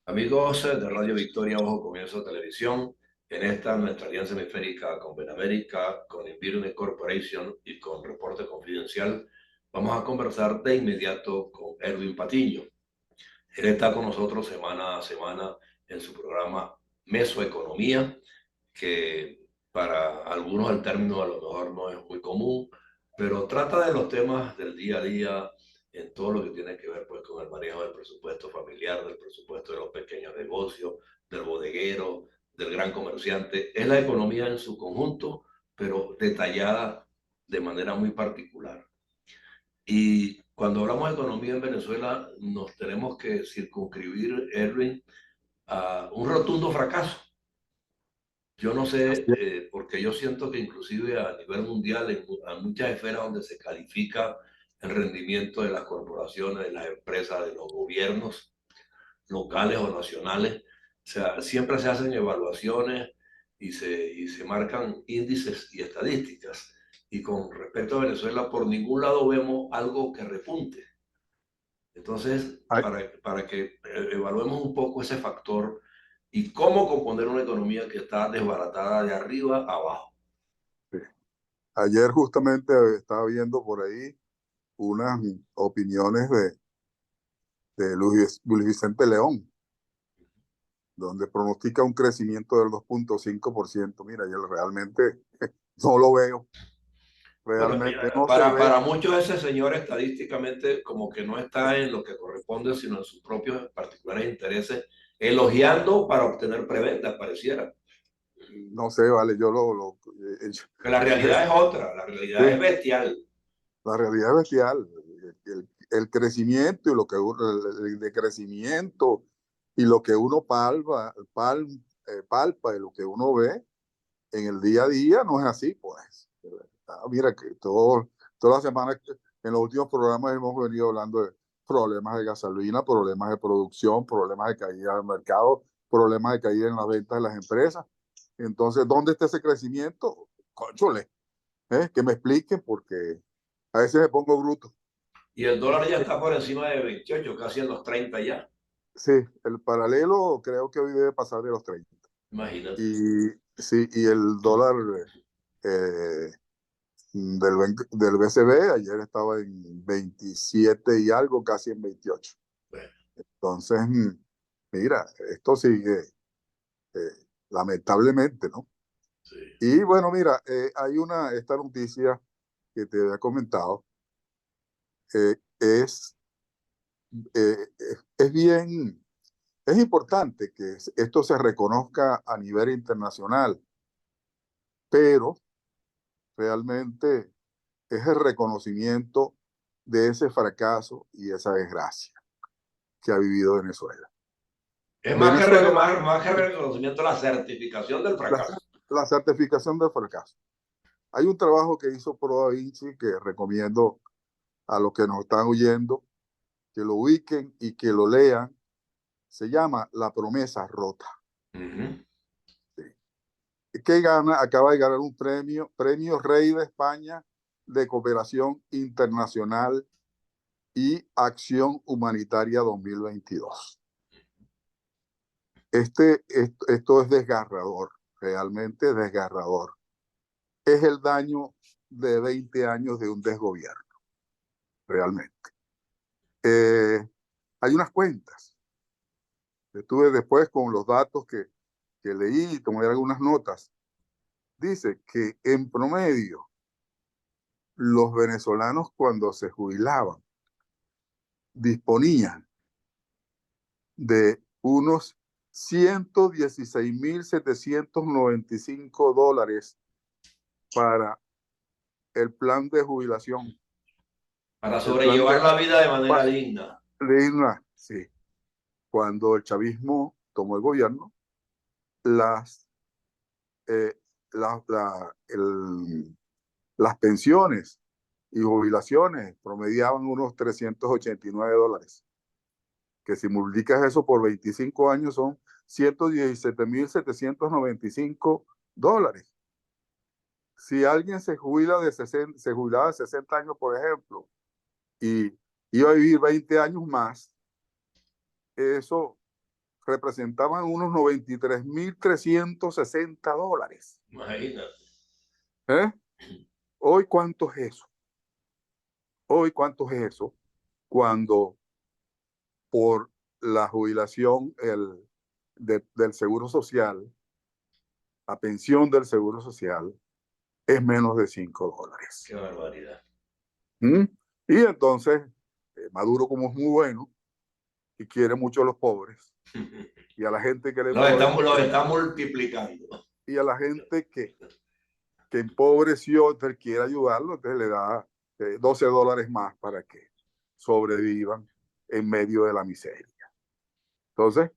Amigos de Radio Victoria Ojo Comienzo Televisión, en esta nuestra alianza hemisférica con Benamérica, con Environment Corporation y con Reporte Confidencial, vamos a conversar de inmediato con Erwin Patiño. Él está con nosotros semana a semana en su programa Mesoeconomía, que para algunos el término a lo mejor no es muy común, pero trata de los temas del día a día en todo lo que tiene que ver pues con el manejo del presupuesto familiar, del presupuesto de los pequeños negocios, del bodeguero, del gran comerciante. Es la economía en su conjunto, pero detallada de manera muy particular. Y cuando hablamos de economía en Venezuela, nos tenemos que circunscribir, Erwin, a un rotundo fracaso. Yo no Así sé, es. porque yo siento que inclusive a nivel mundial, a muchas esferas donde se califica el rendimiento de las corporaciones, de las empresas, de los gobiernos locales o nacionales, o sea, siempre se hacen evaluaciones y se marcan índices y estadísticas. Y con respecto a Venezuela, por ningún lado vemos algo que repunte. Entonces, Ay, para que evaluemos un poco ese factor y cómo componer una economía que está desbaratada de arriba a abajo. sí. Ayer justamente estaba viendo por ahí unas opiniones de Luis Vicente León, donde pronostica un crecimiento del 2,5%. Mira, yo realmente no lo veo, Bueno, realmente mira, no se ve. para muchos ese señor estadísticamente como que no está en lo que corresponde, sino en sus propios particulares intereses, elogiando para obtener prebendas, pareciera. No sé, vale, Que la realidad es otra, la realidad es sí, bestial. la realidad es bestial. El crecimiento y lo que el decrecimiento y lo que uno palpa y lo que uno ve en el día a día no es así, pues. Mira que toda la semana, en los últimos programas hemos venido hablando de problemas de gasolina, problemas de producción, problemas de caída del mercado, problemas de caída en las ventas de las empresas. Entonces, ¿dónde está ese crecimiento? Cónchole, que me expliquen porque a veces me pongo bruto. Y el dólar ya está por encima de 28, casi en los 30 ya. Sí, el paralelo creo que hoy debe pasar de los 30. Imagínate. Y sí, y el dólar eh, del BCB ayer estaba en 27 y algo, casi en 28. Bueno, Entonces, mira, esto sigue eh, lamentablemente, ¿no? sí. Y bueno, mira, hay esta noticia que te había comentado, es, es bien, es importante que esto se reconozca a nivel internacional, pero realmente es el reconocimiento de ese fracaso y esa desgracia que ha vivido Venezuela. Es Venezuela, más que reconocimiento, la certificación del la, fracaso. la certificación del fracaso. Hay un trabajo que hizo Pro Da Vinci que recomiendo a los que nos están oyendo que lo ubiquen y que lo lean. Se llama La promesa rota. Uh -huh. Que acaba de ganar un premio Rey de España de Cooperación Internacional y Acción Humanitaria 2022. Esto es desgarrador, realmente desgarrador. Es el daño de 20 años de un desgobierno, realmente. Hay unas cuentas. Estuve después con los datos que leí y tomé algunas notas. Dice que en promedio los venezolanos cuando se jubilaban disponían de unos $116,795 para el plan de jubilación, Para el plan sobrellevar la vida de manera digna. de INA. Sí, cuando el chavismo tomó el gobierno, las, eh, la, la, las pensiones y jubilaciones promediaban unos $389, que si multiplicas eso por 25 años son $117,795. Si alguien se jubilaba de 60 años, por ejemplo, y iba a vivir 20 años más, eso representaban unos $93,360. Imagínate. ¿Eh? Hoy, ¿cuánto es eso? Hoy, ¿cuánto es eso? Cuando por la jubilación del Seguro Social, la pensión del Seguro Social es menos de $5. Qué barbaridad. ¿Mm? Y entonces, Maduro, como es muy bueno y quiere mucho a los pobres, y a la gente que le Los está multiplicando. y a la gente que empobreció, entonces quiere ayudarlo, entonces le da $12 más para que sobrevivan en medio de la miseria. Entonces,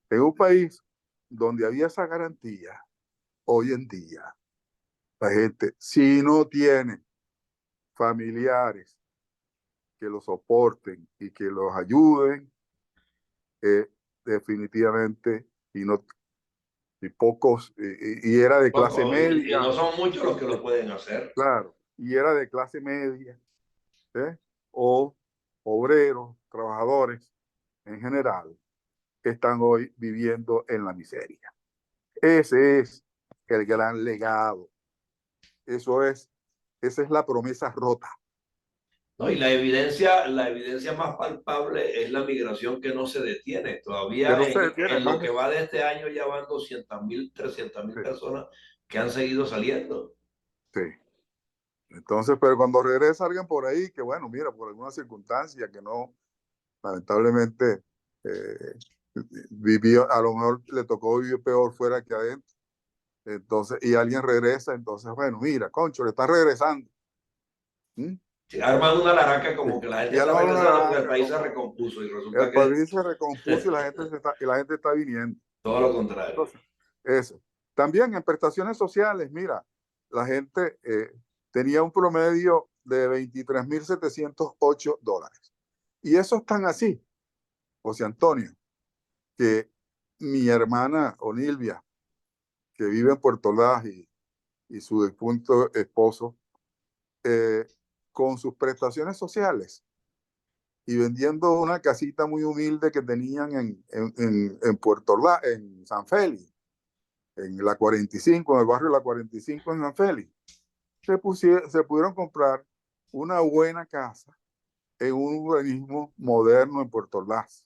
en un país donde había esa garantía, hoy en día, la gente, si no tiene familiares que los soporten y que los ayuden, definitivamente, y pocos, y era de clase Poco, y media, no son muchos los que lo pueden hacer. claro, y era de clase media, o obreros, trabajadores en general, que están hoy viviendo en la miseria. Ese es el gran legado. Esa es la promesa rota. ¿No? Y la evidencia más palpable es la migración que no se detiene. Que Todavía no se detiene en lo más. que va de este año ya van 200.000, 300.000 Sí, personas que han seguido saliendo. sí. Entonces, pero cuando regresa alguien por ahí, que bueno, mira, por alguna circunstancia que no, lamentablemente, eh, vivió, a lo mejor le tocó vivir peor fuera que adentro. Entonces, y alguien regresa, entonces, bueno, mira, concho, le está regresando. ¿Mm? Sí, arman una laraca como Sí. que la gente Y a está lo mejor regresando porque el naranja, país se como recompuso y resulta el que país se recompuso y la gente está viniendo. todo lo contrario. Entonces, eso. También en prestaciones sociales, mira, la gente tenía un promedio de $23,708. Y eso es tan así, José Antonio, que mi hermana Onilvia, que vive en Puerto Ordaz, y su difunto esposo, eh, con sus prestaciones sociales y vendiendo una casita muy humilde que tenían en Puerto Ordaz, en San Félix, en la 45, en el barrio de la 45 en San Félix, se pudieron comprar una buena casa en un urbanismo moderno en Puerto Ordaz,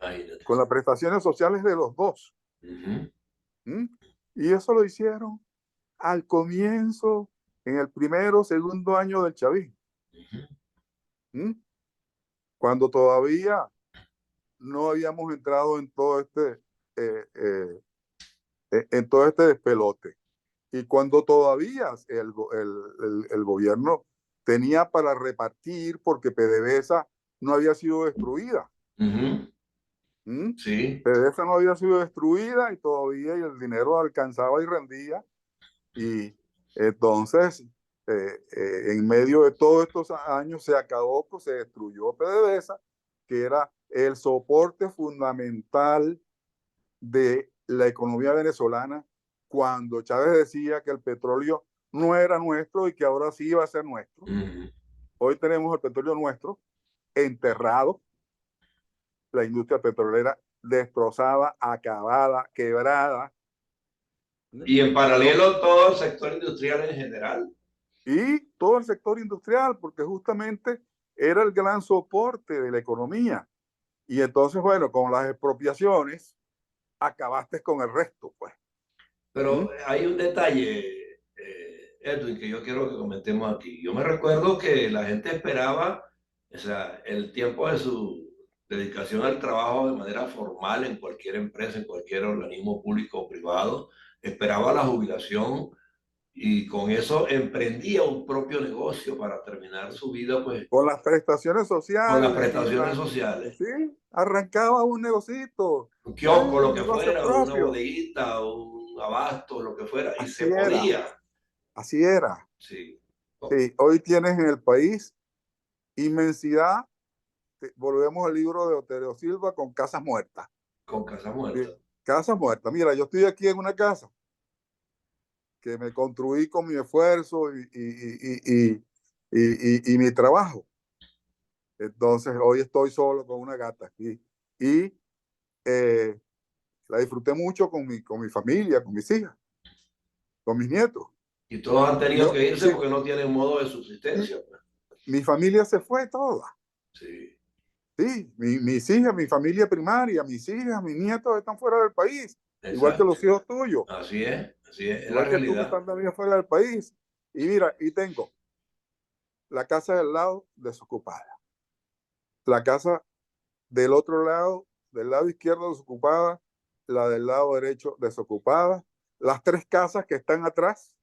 Imagínate. con las prestaciones sociales de los dos. Ujú. ¿Mm? Y eso lo hicieron al comienzo, en el primero o segundo año del chavismo, Ujú. ¿Mm? Cuando todavía no habíamos entrado eh, eh, en todo este despelote. Y cuando todavía el gobierno tenía para repartir porque PDVSA no había sido destruida. Ujú. ¿Mm? Sí. PDVSA no había sido destruida y todavía el dinero alcanzaba y rendía. Y entonces, en medio de todos estos años, se acabó, pues se destruyó PDVSA, que era el soporte fundamental de la economía venezolana, cuando Chávez decía que el petróleo no era nuestro y que ahora sí iba a ser nuestro. Ujú. Hoy tenemos el petróleo nuestro enterrado, la industria petrolera destrozada, acabada, quebrada. Y en No, paralelo todo el sector industrial en general. y todo el sector industrial, porque justamente era el gran soporte de la economía. Y entonces, bueno, con las expropiaciones, acabaste con el resto, pues. ¿Mm? Pero hay un detalle, Edwin, que yo quiero que comentemos aquí. Yo me recuerdo que la gente esperaba, o sea, el tiempo de su dedicación al trabajo de manera formal en cualquier empresa, en cualquier organismo público o privado, esperaba la jubilación y con eso emprendía un propio negocio para terminar su vida, pues, Con las prestaciones con las sociales prestaciones sociales. sí, arrancaba un negocito, Un kiosco, lo que negocio fuera, una propio. bodeguita, un abasto, lo que fuera, y Así se era, podía. así era. Sí. Sí, hoy tienes en el país inmensidad. Volvemos al libro de Otero Silva con casas muertas. Con casa Sí, muerta. casas muertas. Mira, yo estoy aquí en una casa que me construí con mi esfuerzo y mi trabajo. Entonces, hoy estoy solo con una gata aquí. Y La disfruté mucho con mi familia, con mis hijas, con mis nietos. Y todos han tenido Yo, que irse sí, porque no tienen modo de subsistencia, pues. mi familia se fue toda. Sí, Sí, mis hijas, mi familia primaria, mis hijas, mis nietos están fuera del país, igual que exacto. los hijos tuyos, Así es la igual que tú que realidad. están también fuera del país. Y mira, y tengo la casa del lado desocupada, la casa del otro lado, del lado izquierdo desocupada, la del lado derecho desocupada, las tres casas que están atrás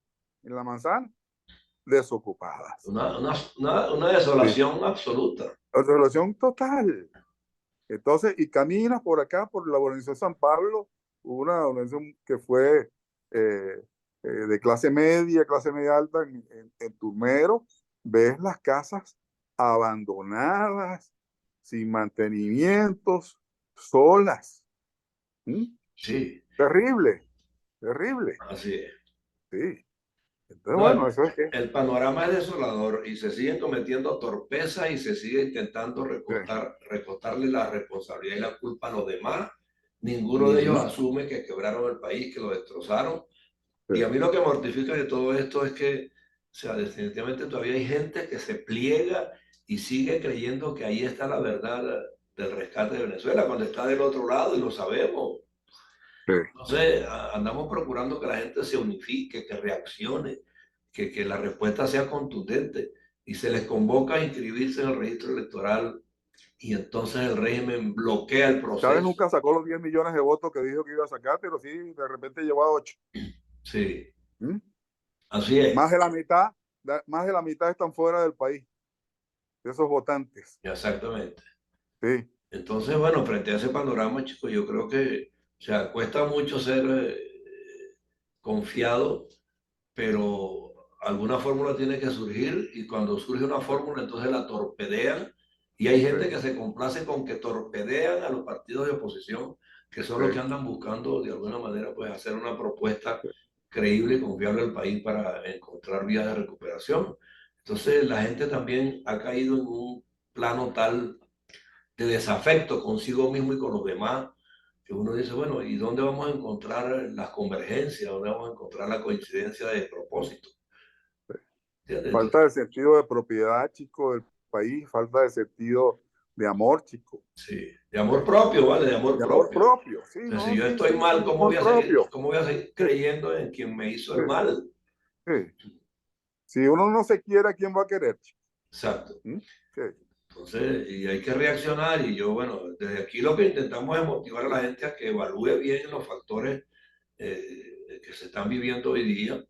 en la manzana desocupadas. Una Sí, desolación absoluta. relación total. Entonces, y caminas por acá, por la organización San Pablo, una organización que fue de clase media alta en Turmero, ves las casas abandonadas, sin mantenimientos, solas. ¿Mm? Sí, Terrible, terrible. así es. Sí. Entonces, No, bueno, eso es que. el panorama es desolador y se siguen cometiendo torpezas y se sigue intentando Sí. recostarle la responsabilidad y la culpa a los demás. Ninguno de ellos Ujú. asume que quebraron el país, que lo destrozaron. Sí. Y a mí lo que mortifica de todo esto es que, o sea, definitivamente todavía hay gente que se pliega y sigue creyendo que ahí está la verdad del rescate de Venezuela, cuando está del otro lado y lo sabemos. Sí. Entonces, andamos procurando que la gente se unifique, que reaccione, que la respuesta sea contundente y se les convoca a inscribirse en el registro electoral y entonces el régimen bloquea el Chávez proceso. nunca sacó los 10 millones de votos que dijo que iba a sacar, pero sí, de repente llevó a 8. Sí, ¿Mm? así es, Más de la mitad están fuera del país, de esos votantes. exactamente. Sí, Entonces, bueno, frente a ese panorama, chicos, yo creo que, o sea, cuesta mucho ser confiado, pero alguna fórmula tiene que surgir y cuando surge una fórmula, entonces la torpedean y hay sí, gente que se complace con que torpedean a los partidos de oposición, que son los que sí, andan buscando de alguna manera, pues, hacer una propuesta sí. creíble y confiable al país para encontrar vías de recuperación. Entonces, la gente también ha caído en un plano tal de desafecto consigo mismo y con los demás, que uno dice, bueno, ¿y dónde vamos a encontrar las convergencias? ¿Dónde vamos a encontrar la coincidencia de propósito? ¿Entiendes? Falta Entonces, de sentido de propiedad, chico, del país, falta de sentido de amor, chico. sí, de amor propio, ¿vale? De amor De amor propio. propio, sí, O sea, si no, yo sí, sí, estoy sí, mal, amor propio. cómo voy a seguir Sí, creyendo en quien me hizo sí, el mal? sí. Si uno no se quiere, ¿a quién va a querer, chico? Exacto. ¿Mm? Sí, Entonces, y hay que reaccionar y yo, bueno, desde aquí lo que intentamos es motivar a la gente a que evalúe bien los factores que se están viviendo hoy día,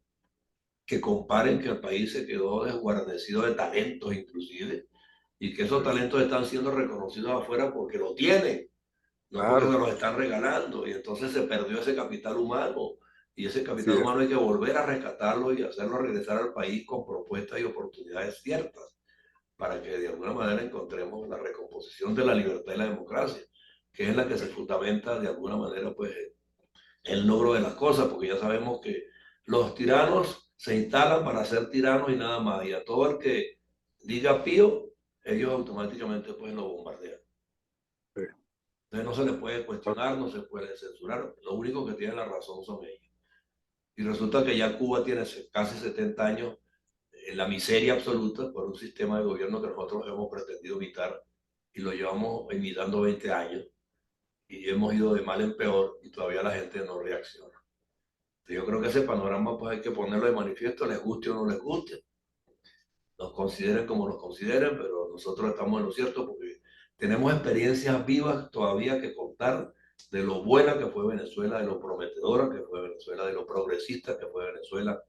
que comparen que el país se quedó desguarnecido de talentos inclusive, y que esos sí, talentos están siendo reconocidos afuera porque lo tienen, no porque se claro, los están regalando, y entonces se perdió ese capital humano, y ese así capital es. humano hay que volver a rescatarlo y hacerlo regresar al país con propuestas y oportunidades ciertas, para que de alguna manera encontremos la recomposición de la libertad y la democracia, que es en la que se fundamenta de alguna manera pues el logro de las cosas, porque ya sabemos que los tiranos se instalan para ser tiranos y nada más, y a todo el que diga pío, ellos automáticamente pues lo bombardean. Sí. Entonces no se les puede cuestionar, no se puede censurar, lo único que tiene la razón son ellos. Y resulta que ya Cuba tiene casi 70 años en la miseria absoluta por un sistema de gobierno que nosotros hemos pretendido evitar y lo llevamos imitando 20 años y hemos ido de mal en peor y todavía la gente no reacciona. Yo creo que ese panorama pues hay que ponerlo de manifiesto, les guste o no les guste, nos consideren como nos consideren, pero nosotros estamos en lo cierto porque tenemos experiencias vivas todavía que contar de lo buena que fue Venezuela, de lo prometedora que fue Venezuela, de lo progresista que fue Venezuela,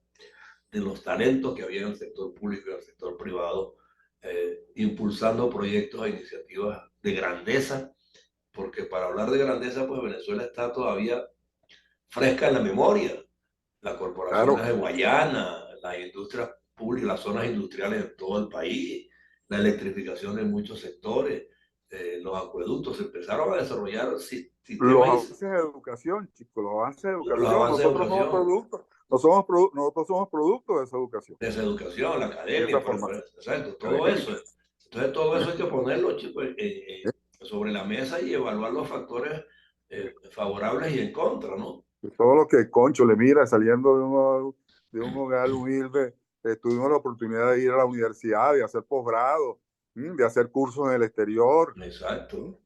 de los talentos que había en el sector público y en el sector privado, impulsando proyectos e iniciativas de grandeza, porque para hablar de grandeza, pues Venezuela está todavía fresca en la memoria, las corporaciones Claro, de Guayana, las industrias públicas, las zonas industriales en todo el país, la electrificación en muchos sectores, los acueductos, se empezaron a desarrollar los sistemas, avances de educación, chicos, los avances de los educación, avances de nosotros somos educación, productos, nosotros somos productos de esa educación, de esa educación, la de academia, esa formación exacto, todo eso. académica. Entonces todo ¿Eh? eso hay que ponerlo, chicos, ¿Eh? sobre la mesa y evaluar los factores favorables y en contra, ¿no? Todo lo que Concho le mira saliendo de un hogar humilde, tuvimos la oportunidad de ir a la universidad, de hacer posgrado, de hacer cursos en el exterior. Exacto.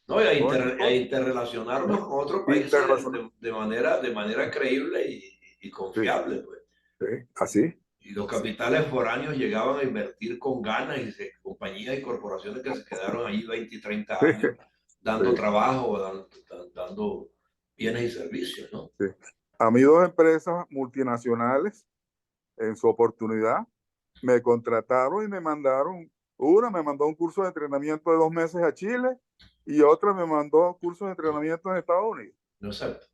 No, y Todo a esto interrelacionarnos con otros países internacional. de manera creíble y Sí, confiable, pues. sí, así. Y los capitales foráneos llegaban a invertir con ganas y compañías y corporaciones que se quedaron allí 20 y 30 años Sí, dando trabajo, dando bienes y servicios, ¿no? sí. A mí dos empresas multinacionales en su oportunidad me contrataron y me mandaron, una me mandó un curso de entrenamiento de 2 meses a Chile y otra me mandó cursos de entrenamiento en Estados Unidos. Exacto.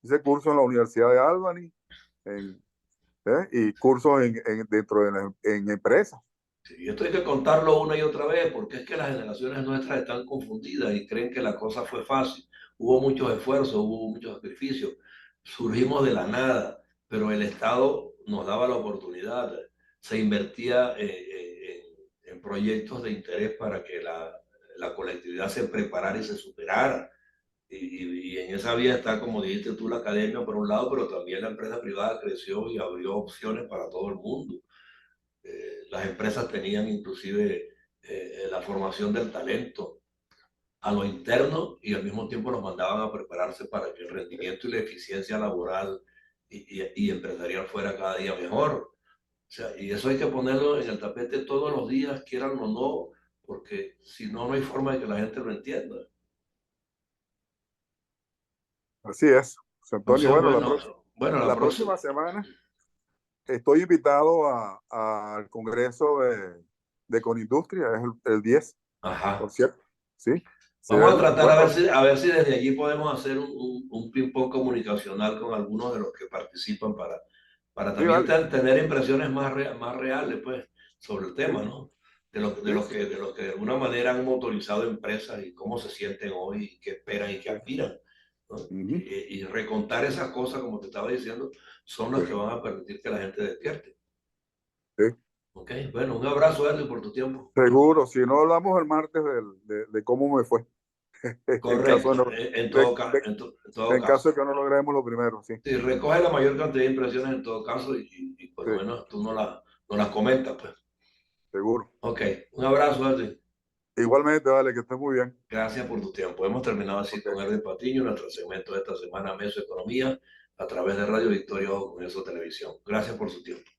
Hice curso en la Universidad de Albany y cursos dentro en empresas. Sí, y esto hay que contarlo una y otra vez, porque es que las generaciones nuestras están confundidas y creen que la cosa fue fácil. Hubo muchos esfuerzos, hubo muchos sacrificios, surgimos de la nada, pero el Estado nos daba la oportunidad, se invertía en proyectos de interés para que la colectividad se preparara y se superara. Y en esa vía está, como dijiste tú, la academia por un lado, pero también la empresa privada creció y abrió opciones para todo el mundo. Las empresas tenían inclusive la formación del talento a lo interno y al mismo tiempo los mandaban a prepararse para que el rendimiento y la eficiencia laboral y empresarial fuera cada día mejor. O sea, y eso hay que ponerlo en el tapete todos los días, quieran o no, porque si no, no hay forma de que la gente lo entienda. Así es. José Antonio, Entonces, bueno, bueno, la la próxima. próxima semana estoy invitado al Congreso de Conindustria, es el 10, por Ajá. cierto. Sí, sí, Vamos a tratar bueno, a ver si desde allí podemos hacer un ping-pong comunicacional con algunos de los que participan para sí, también vale. tener impresiones más reales, pues, sobre el Sí, tema, ¿no? sí, De los que de alguna manera han motorizado empresas y cómo se sienten hoy, y qué esperan y qué sí. aspiran, ¿no? Ujú, Y recontar esas cosas, como te estaba diciendo, son sí, las que van a permitir que la gente despierte. sí. ¿Ok? Bueno, un abrazo, Erwin, por tu tiempo. Seguro, si no hablamos el martes de cómo me fue, en caso de, Correcto, en todo en caso caso. de que no logremos lo primero, sí, Sí, recoge la mayor cantidad de impresiones en todo caso y por sí, lo menos tú no las comentas, pues. seguro. Ok, un abrazo, Edwin. Igualmente, vale, que estés muy bien. Gracias por tu tiempo. Hemos terminado así con Ok. Edwin Patiño, nuestro segmento de esta semana, Meso Economía, a través de Radio Victoria o Congreso Televisión. Gracias por su tiempo.